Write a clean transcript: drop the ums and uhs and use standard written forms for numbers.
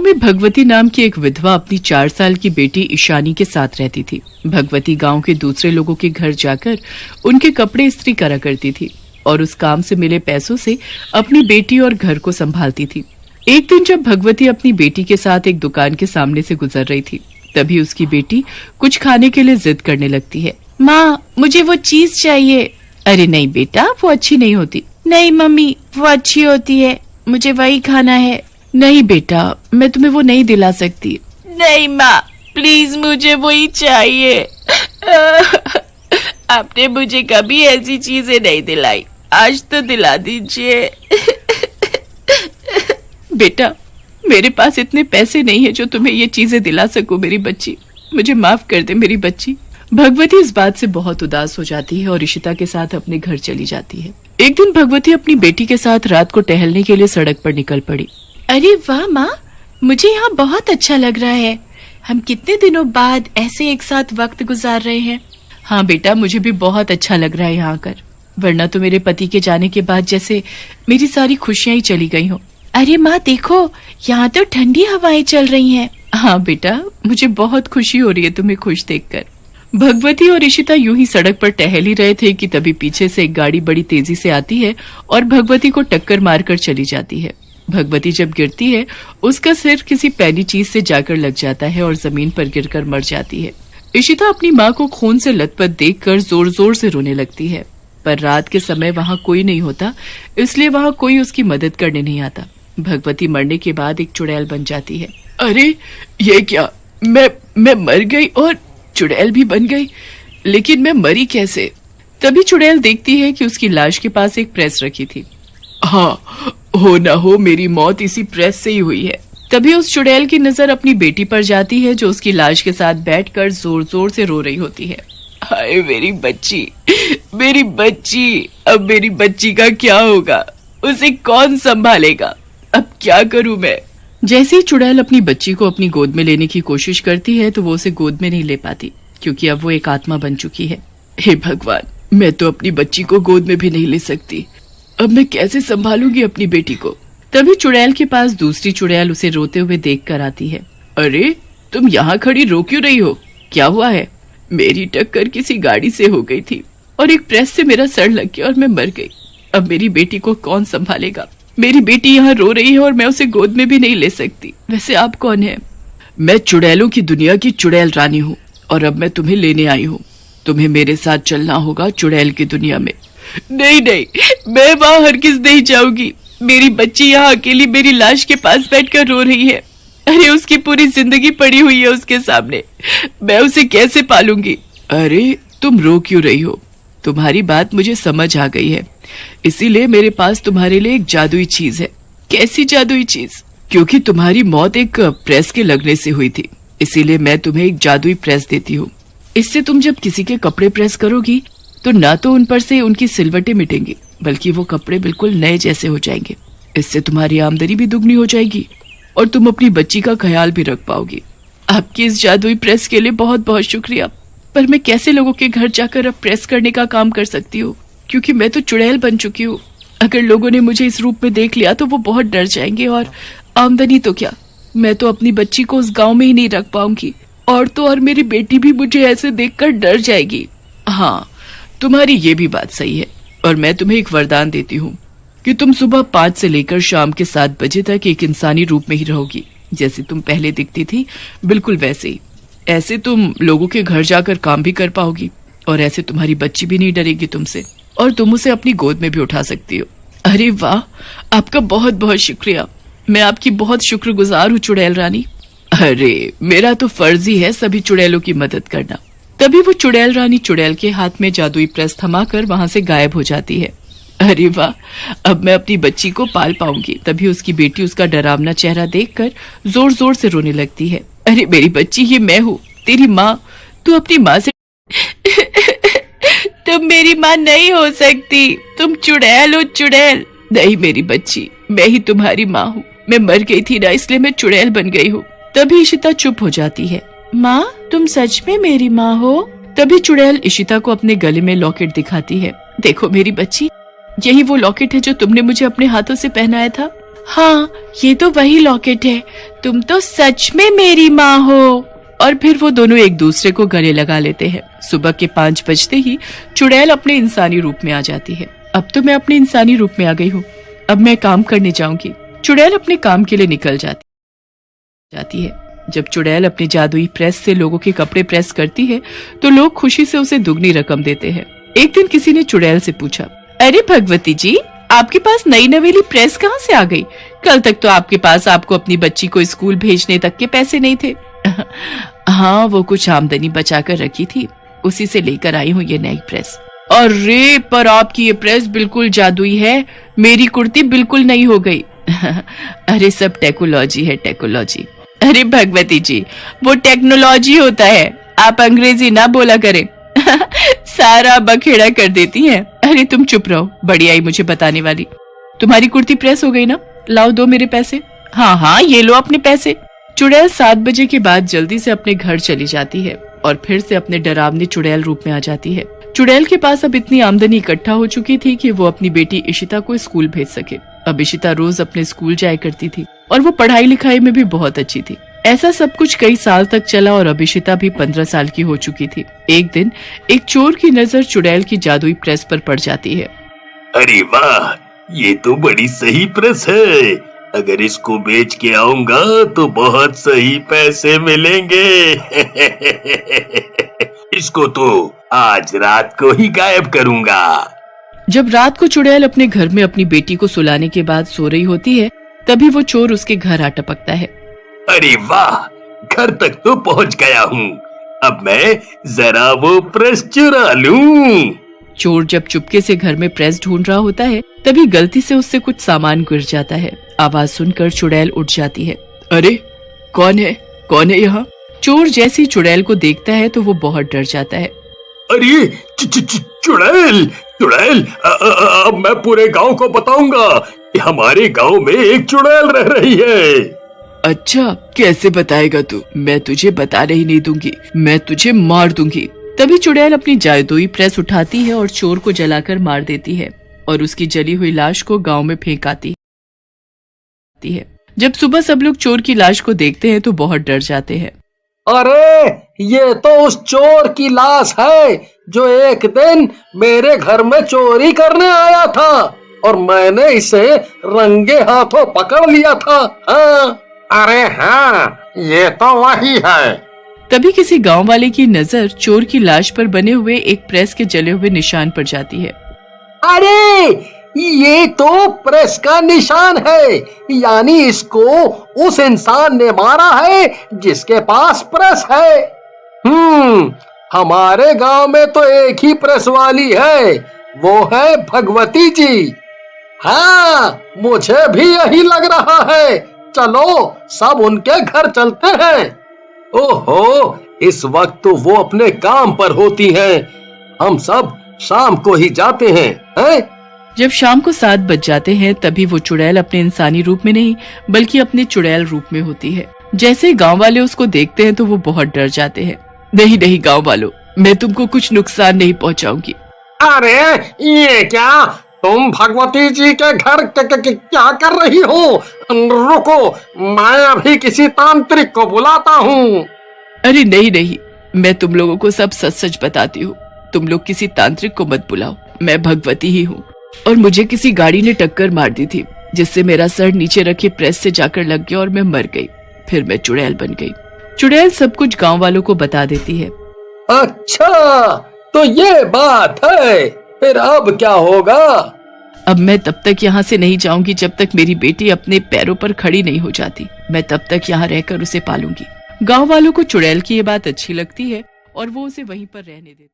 में भगवती नाम की एक विधवा अपनी 4 साल की बेटी ईशानी के साथ रहती थी। भगवती गांव के दूसरे लोगों के घर जाकर उनके कपड़े इस्त्री करा करती थी और उस काम से मिले पैसों से अपनी बेटी और घर को संभालती थी। एक दिन जब भगवती अपनी बेटी के साथ एक दुकान के सामने से गुजर रही थी, तभी उसकी बेटी कुछ खाने के लिए जिद करने लगती है। माँ, मुझे वो चीज चाहिए। अरे नहीं बेटा, वो अच्छी नहीं होती। नहीं मम्मी, वो अच्छी होती है, मुझे वही खाना है। नहीं बेटा, मैं तुम्हें वो नहीं दिला सकती। नहीं माँ, प्लीज मुझे वही चाहिए। आपने मुझे कभी ऐसी चीजें नहीं दिलाई, आज तो दिला दीजिए। बेटा, मेरे पास इतने पैसे नहीं है जो तुम्हें ये चीजें दिला सकूं मेरी बच्ची, मुझे माफ कर दे मेरी बच्ची। भगवती इस बात से बहुत उदास हो जाती है और इशिता के साथ अपने घर चली जाती है। एक दिन भगवती अपनी बेटी के साथ रात को टहलने के लिए सड़क पर निकल पड़ी। अरे वाह माँ, मुझे यहाँ बहुत अच्छा लग रहा है। हम कितने दिनों बाद ऐसे एक साथ वक्त गुजार रहे हैं। हाँ बेटा, मुझे भी बहुत अच्छा लग रहा है यहाँ आकर, वरना तो मेरे पति के जाने के बाद जैसे मेरी सारी खुशियाँ ही चली गई हो। अरे माँ देखो, यहाँ तो ठंडी हवाएं चल रही हैं। हाँ बेटा, मुझे बहुत खुशी हो रही है तुम्हें खुश देखकर। भगवती और इशिता यूं ही सड़क पर टहल ही रहे थे कि तभी पीछे से एक गाड़ी बड़ी तेजी से आती है और भगवती को टक्कर मारकर चली जाती है। भगवती जब गिरती है, उसका सिर किसी पैनी चीज से जाकर लग जाता है और जमीन पर गिरकर मर जाती है। इशिता अपनी माँ को खून से लथपथ देखकर जोर जोर से रोने लगती है, पर रात के समय वहाँ कोई नहीं होता, इसलिए वहाँ कोई उसकी मदद करने नहीं आता। भगवती मरने के बाद एक चुड़ैल बन जाती है। अरे ये क्या, मैं मर गई और चुड़ैल भी बन गई, लेकिन मैं मरी कैसे? तभी चुड़ैल देखती है कि उसकी लाश के पास एक प्रेस रखी थी। हाँ, हो ना हो मेरी मौत इसी प्रेस से ही हुई है। तभी उस चुड़ैल की नजर अपनी बेटी पर जाती है जो उसकी लाश के साथ बैठकर जोर जोर से रो रही होती है। हाय मेरी बच्ची, मेरी बच्ची, अब मेरी बच्ची का क्या होगा? उसे कौन संभालेगा? अब क्या करूं मैं? जैसे ही चुड़ैल अपनी बच्ची को अपनी गोद में लेने की कोशिश करती है तो वो उसे गोद में नहीं ले पाती, क्योंकि अब वो एक आत्मा बन चुकी है। हे भगवान, मैं तो अपनी बच्ची को गोद में भी नहीं ले सकती। अब मैं कैसे संभालूंगी अपनी बेटी को? तभी चुड़ैल के पास दूसरी चुड़ैल उसे रोते हुए देख कर आती है। अरे तुम यहाँ खड़ी रो क्यों रही हो? क्या हुआ है? मेरी टक्कर किसी गाड़ी से हो गई थी और एक प्रेस से मेरा सर लग गया और मैं मर गई। अब मेरी बेटी को कौन संभालेगा? मेरी बेटी यहाँ रो रही है और मैं उसे गोद में भी नहीं ले सकती। वैसे आप कौन है? मैं चुड़ैलों की दुनिया की चुड़ैल रानी हूँ और अब मैं तुम्हें लेने आई हूँ। तुम्हें मेरे साथ चलना होगा चुड़ैल की दुनिया में। नहीं नहीं, मैं वहाँ हरगिज नहीं जाऊंगी। मेरी बच्ची यहाँ अकेली मेरी लाश के पास बैठकर रो रही है। अरे उसकी पूरी जिंदगी पड़ी हुई है उसके सामने, मैं उसे कैसे पालूंगी? अरे तुम रो क्यों रही हो? तुम्हारी बात मुझे समझ आ गई है, इसीलिए मेरे पास तुम्हारे लिए एक जादुई चीज है। कैसी जादुई चीज? क्योंकि तुम्हारी मौत एक प्रेस के लगने से हुई थी, इसीलिए मैं तुम्हें एक जादुई प्रेस देती हूँ। इससे तुम जब किसी के कपड़े प्रेस करोगी तो ना तो उन पर से उनकी सिलवटें मिटेंगी, बल्कि वो कपड़े बिल्कुल नए जैसे हो जाएंगे। इससे तुम्हारी आमदनी भी दुगनी हो जाएगी और तुम अपनी बच्ची का ख्याल भी रख पाओगी। आपकी इस जादुई प्रेस के लिए बहुत बहुत शुक्रिया, पर मैं कैसे लोगों के घर जाकर अब प्रेस करने का काम कर सकती हूँ, क्योंकि मैं तो चुड़ैल बन चुकी हूँ। अगर लोगों ने मुझे इस रूप में देख लिया तो वो बहुत डर जाएंगे, और आमदनी तो क्या, मैं तो अपनी बच्ची को उस गांव में ही नहीं रख पाऊंगी, और तो और मेरी बेटी भी मुझे ऐसे देखकर डर जाएगी। हाँ, तुम्हारी ये भी बात सही है, और मैं तुम्हें एक वरदान देती हूँ कि तुम सुबह 5 से लेकर शाम के 7 बजे तक एक इंसानी रूप में ही रहोगी, जैसे तुम पहले दिखती थी बिल्कुल वैसे ही। ऐसे तुम लोगों के घर जाकर काम भी कर पाओगी, और ऐसे तुम्हारी बच्ची भी नहीं डरेगी तुमसे, और तुम उसे अपनी गोद में भी उठा सकती हो। अरे वाह, आपका बहुत बहुत शुक्रिया, मैं आपकी बहुत शुक्रगुजार हूँ चुड़ैल रानी। अरे मेरा तो फर्ज ही है सभी चुड़ैलों की मदद करना। तभी वो चुड़ैल रानी चुड़ैल के हाथ में जादुई प्रेस थमाकर वहां से गायब हो जाती है। अरे वाह, अब मैं अपनी बच्ची को पाल पाऊंगी। तभी उसकी बेटी उसका डरावना चेहरा देखकर जोर जोर से रोने लगती है। अरे मेरी बच्ची, ये मैं हूँ, तेरी माँ। तू अपनी माँ से तुम मेरी माँ नहीं हो सकती, तुम चुड़ैल हो, चुड़ैल। नहीं मेरी बच्ची, मैं ही तुम्हारी माँ हूँ। मैं मर गई थी ना, इसलिए मैं चुड़ैल बन गई हूँ। तभी इशिता चुप हो जाती है। माँ, तुम सच में मेरी माँ हो? तभी चुड़ैल इशिता को अपने गले में लॉकेट दिखाती है। देखो मेरी बच्ची, यही वो लॉकेट है जो तुमने मुझे अपने हाथों से पहनाया था। हाँ, ये तो वही लॉकेट है, तुम तो सच में मेरी माँ हो। और फिर वो दोनों एक दूसरे को गले लगा लेते हैं। सुबह के 5 बजते ही चुड़ैल अपने इंसानी रूप में आ जाती है। अब तो मैं अपने इंसानी रूप में आ गई हूँ, अब मैं काम करने जाऊंगी। चुड़ैल अपने काम के लिए निकल जाती है। जब चुड़ैल अपनी जादुई प्रेस से लोगों के कपड़े प्रेस करती है तो लोग खुशी से उसे दुगनी रकम देते हैं। एक दिन किसी ने चुड़ैल से पूछा, अरे भगवती जी, आपके पास नई नवेली प्रेस कहाँ से आ गई? कल तक तो आपके पास आपको अपनी बच्ची को स्कूल भेजने तक के पैसे नहीं थे। हाँ, वो कुछ आमदनी बचा कर रखी थी, उसी से लेकर आई हूँ ये नई प्रेस। अरे पर आपकी ये प्रेस बिल्कुल जादुई है, मेरी कुर्ती बिल्कुल नई हो गई। अरे सब टेक्नोलॉजी है, टेक्नोलॉजी। अरे भगवती जी, वो टेक्नोलॉजी होता है, आप अंग्रेजी ना बोला करें। सारा बखेड़ा कर देती हैं। अरे तुम चुप रहो, बड़ी आई मुझे बताने वाली। तुम्हारी कुर्ती प्रेस हो गई ना, लाओ दो मेरे पैसे। हाँ हाँ, ये लो अपने पैसे। चुड़ैल 7 बजे के बाद जल्दी से अपने घर चली जाती है और फिर से अपने डरावनी चुड़ैल रूप में आ जाती है। चुड़ैल के पास अब इतनी आमदनी इकट्ठा हो चुकी थी कि वो अपनी बेटी इशिता को स्कूल भेज सके। अब इशिता रोज अपने स्कूल जाया करती थी और वो पढ़ाई लिखाई में भी बहुत अच्छी थी। ऐसा सब कुछ कई साल तक चला और अब इशिता भी 15 साल की हो चुकी थी। एक दिन एक चोर की नजर चुड़ैल की जादुई प्रेस पर पड़ जाती है। अरे वाह, ये तो बड़ी सही प्रेस है, अगर इसको बेच के आऊंगा तो बहुत सही पैसे मिलेंगे। इसको तो आज रात को ही गायब करूंगा। जब रात को चुड़ैल अपने घर में अपनी बेटी को सुलाने के बाद सो रही होती है, तभी वो चोर उसके घर आ टपकता है। अरे वाह, घर तक तो पहुंच गया हूँ, अब मैं जरा वो प्रेस चुरा लूं। चोर जब चुपके से घर में प्रेस ढूंढ रहा होता है, तभी गलती से उससे कुछ सामान गिर जाता है। आवाज सुनकर चुड़ैल उठ जाती है। अरे कौन है यहाँ? चोर जैसी चुड़ैल को देखता है तो वो बहुत डर जाता है। अरे चुड़ैल, अब मैं पूरे गांव को बताऊंगा कि हमारे गांव में एक चुड़ैल रह रही है। अच्छा, कैसे बताएगा तू? मैं तुझे बताने ही नहीं दूंगी, मैं तुझे मार दूंगी। तभी चुड़ैल अपनी जादुई प्रेस उठाती है और चोर को जलाकर मार देती है और उसकी जली हुई लाश को गांव में फेंक आती है। जब सुबह सब लोग चोर की लाश को देखते हैं तो बहुत डर जाते हैं। अरे ये तो उस चोर की लाश है जो एक दिन मेरे घर में चोरी करने आया था और मैंने इसे रंगे हाथों पकड़ लिया था। हाँ। अरे हाँ, ये तो वही है। तभी किसी गांव वाले की नजर चोर की लाश पर बने हुए एक प्रेस के जले हुए निशान पर जाती है। अरे ये तो प्रेस का निशान है, यानी इसको उस इंसान ने मारा है जिसके पास प्रेस है। हमारे गांव में तो एक ही प्रेस वाली है, वो है भगवती जी। हाँ, मुझे भी यही लग रहा है, चलो सब उनके घर चलते हैं। ओहो, इस वक्त तो वो अपने काम पर होती हैं, हम सब शाम को ही जाते हैं। जब शाम को 7 बज जाते हैं तभी वो चुड़ैल अपने इंसानी रूप में नहीं बल्कि अपने चुड़ैल रूप में होती है। जैसे ही गांव वाले उसको देखते हैं तो वो बहुत डर जाते हैं। नहीं गांव वालों, मैं तुमको कुछ नुकसान नहीं पहुंचाऊंगी। अरे ये क्या, तुम भगवती जी के घर क्या कर रही हो? रुको, मैं अभी किसी तांत्रिक को बुलाता हूँ। अरे नहीं, मैं तुम लोगों को सब सच बताती हूँ। तुम लोग किसी तांत्रिक को मत बुलाओ, मैं भगवती ही हूँ और मुझे किसी गाड़ी ने टक्कर मार दी थी जिससे मेरा सर नीचे रखे प्रेस से जाकर लग गया और मैं मर गई। फिर मैं चुड़ैल बन गई। चुड़ैल सब कुछ गांव वालों को बता देती है। अच्छा, तो ये बात है, फिर अब क्या होगा? अब मैं तब तक यहाँ से नहीं जाऊंगी जब तक मेरी बेटी अपने पैरों पर खड़ी नहीं हो जाती। मैं तब तक यहाँ रहकर उसे पालूंगी। गांव वालों को चुड़ैल की ये बात अच्छी लगती है और वो उसे वहीं पर रहने देते।